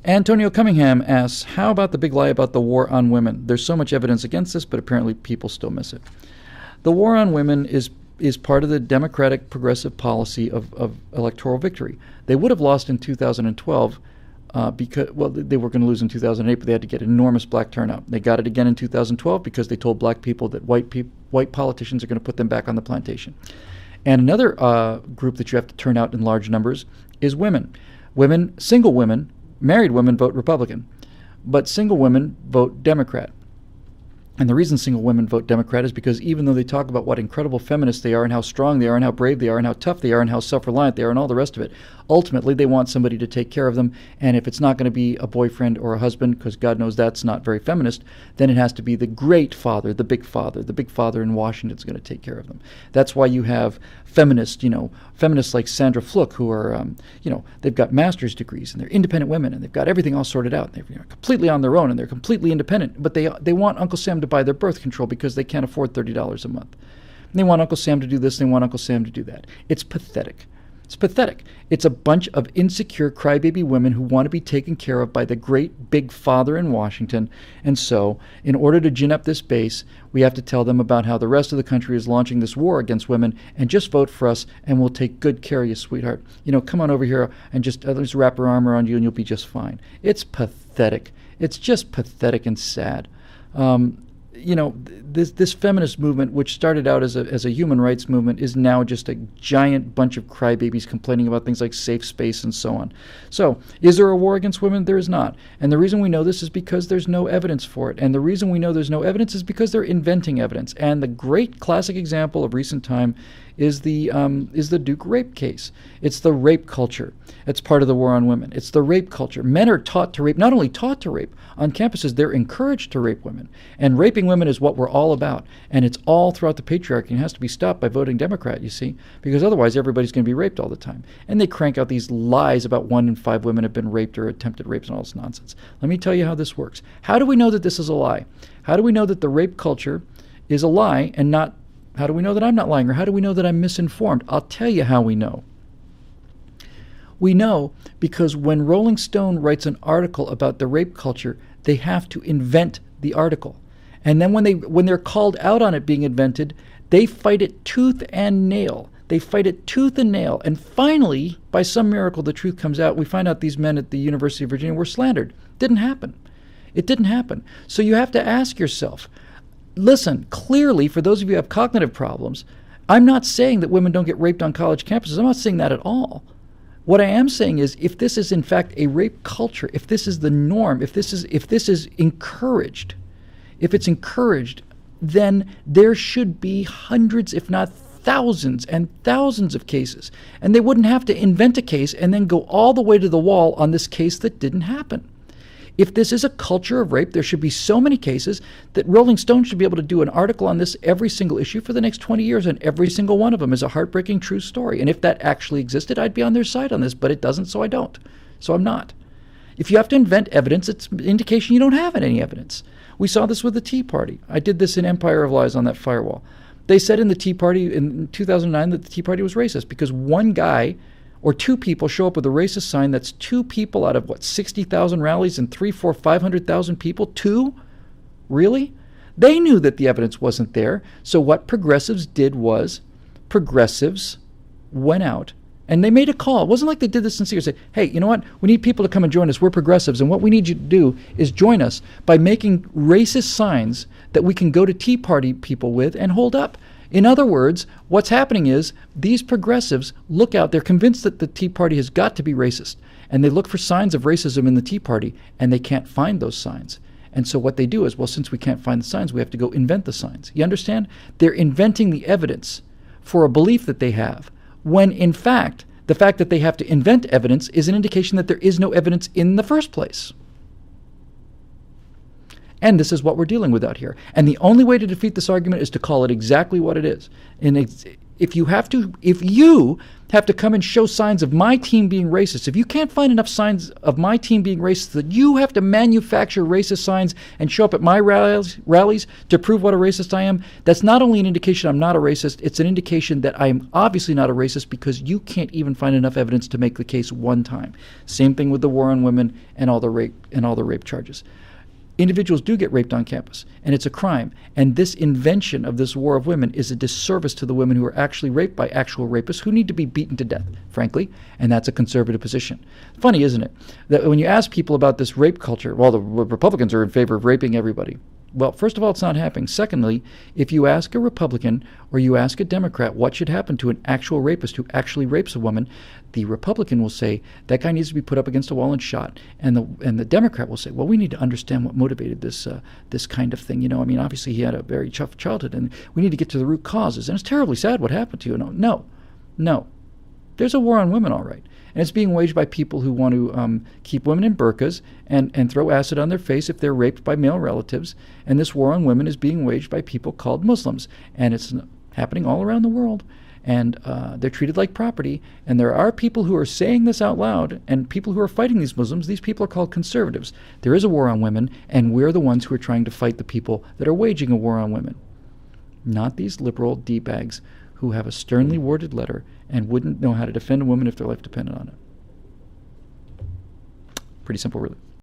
Antonio Cunningham asks, how about the big lie about the war on women? There's so much evidence against this, but apparently people still miss it. The war on women is part of the Democratic progressive policy of electoral victory. They would have lost in 2012 because, well, they were going to lose in 2008, but they had to get enormous black turnout. They got it again in 2012 because they told black people that white politicians are going to put them back on the plantation. And another group that you have to turn out in large numbers is women. Women, single women, married women vote Republican, but single women vote Democrat. And the reason single women vote Democrat is because even though they talk about what incredible feminists they are and how strong they are and how brave they are and how tough they are and how self-reliant they are and all the rest of it, ultimately they want somebody to take care of them. And if it's not going to be a boyfriend or a husband, because God knows that's not very feminist, then it has to be the great father, the big father. The big father in Washington is going to take care of them. That's why you have feminists like Sandra Fluke, who are, they've got master's degrees and they're independent women and they've got everything all sorted out. They're completely on their own and they're completely independent, but they want Uncle Sam to buy their birth control because they can't afford $30 a month. And they want Uncle Sam to do this, and they want Uncle Sam to do that. It's pathetic. It's pathetic. It's a bunch of insecure crybaby women who want to be taken care of by the great big father in Washington. And so, in order to gin up this base, we have to tell them about how the rest of the country is launching this war against women, and just vote for us and we'll take good care of you, sweetheart. Come on over here and just wrap our arm around you and you'll be just fine. It's pathetic. It's just pathetic and sad. This feminist movement, which started out as a human rights movement, is now just a giant bunch of crybabies complaining about things like safe space and so on. So, is there a war against women? There is not. And the reason we know this is because there's no evidence for it. And the reason we know there's no evidence is because they're inventing evidence. And the great classic example of recent time is the Duke rape case. It's the rape culture. It's part of the war on women. It's the rape culture. Men are taught to rape, not only taught to rape. On campuses, they're encouraged to rape women. And raping women is what we're all about. And it's all throughout the patriarchy and has to be stopped by voting Democrat, you see, because otherwise everybody's going to be raped all the time. And they crank out these lies about 1 in 5 women have been raped or attempted rapes and all this nonsense. Let me tell you how this works. How do we know that this is a lie? How do we know that the rape culture is a lie and not... How do we know that I'm not lying, or how do we know that I'm misinformed? I'll tell you how we know. We know because when Rolling Stone writes an article about the rape culture, they have to invent the article. And then when they're called out on it being invented, they fight it tooth and nail. They fight it tooth and nail. And finally, by some miracle, the truth comes out. We find out these men at the University of Virginia were slandered. Didn't happen. It didn't happen. So you have to ask yourself, listen, clearly, for those of you who have cognitive problems, I'm not saying that women don't get raped on college campuses. I'm not saying that at all. What I am saying is, if this is in fact a rape culture, if this is the norm, if this is encouraged, if it's encouraged, then there should be hundreds, if not thousands and thousands of cases. And they wouldn't have to invent a case and then go all the way to the wall on this case that didn't happen. If this is a culture of rape, there should be so many cases that Rolling Stone should be able to do an article on this every single issue for the next 20 years, and every single one of them is a heartbreaking true story. And if that actually existed, I'd be on their side on this, but it doesn't, so I don't. So I'm not. If you have to invent evidence, it's an indication you don't have any evidence. We saw this with the Tea Party. I did this in Empire of Lies on that firewall. They said in the Tea Party in 2009 that the Tea Party was racist because one guy or two people show up with a racist sign that's two people out of, 60,000 rallies and 500,000 people? Two? Really? They knew that the evidence wasn't there. So what progressives did was progressives went out and they made a call. It wasn't like they did this in secret. Say, hey, you know what? We need people to come and join us. We're progressives. And what we need you to do is join us by making racist signs that we can go to Tea Party people with and hold up. In other words, what's happening is these progressives look out. They're convinced that the Tea Party has got to be racist. And they look for signs of racism in the Tea Party, and they can't find those signs. And so what they do is, well, since we can't find the signs, we have to go invent the signs. You understand? They're inventing the evidence for a belief that they have, when in fact, the fact that they have to invent evidence is an indication that there is no evidence in the first place. And this is what we're dealing with out here. And the only way to defeat this argument is to call it exactly what it is. And if you have to come and show signs of my team being racist, if you can't find enough signs of my team being racist that you have to manufacture racist signs and show up at my rallies to prove what a racist I am, that's not only an indication I'm not a racist, it's an indication that I am obviously not a racist because you can't even find enough evidence to make the case one time. Same thing with the war on women and all the rape charges. Individuals do get raped on campus, and it's a crime. And this invention of this war of women is a disservice to the women who are actually raped by actual rapists who need to be beaten to death, frankly, and that's a conservative position. Funny, isn't it, that when you ask people about this rape culture, well, the Republicans are in favor of raping everybody. Well, first of all, it's not happening. Secondly, if you ask a Republican or you ask a Democrat what should happen to an actual rapist who actually rapes a woman, the Republican will say that guy needs to be put up against a wall and shot, and the Democrat will say, well, we need to understand what motivated this kind of thing. Obviously he had a very tough childhood, and we need to get to the root causes. And it's terribly sad what happened to you. No. There's a war on women, all right. And it's being waged by people who want to keep women in burqas and throw acid on their face if they're raped by male relatives. And this war on women is being waged by people called Muslims. And it's happening all around the world. And they're treated like property. And there are people who are saying this out loud, and people who are fighting these Muslims. These people are called conservatives. There is a war on women, and we're the ones who are trying to fight the people that are waging a war on women. Not these liberal D-bags who have a sternly worded letter and wouldn't know how to defend a woman if their life depended on it. Pretty simple, really.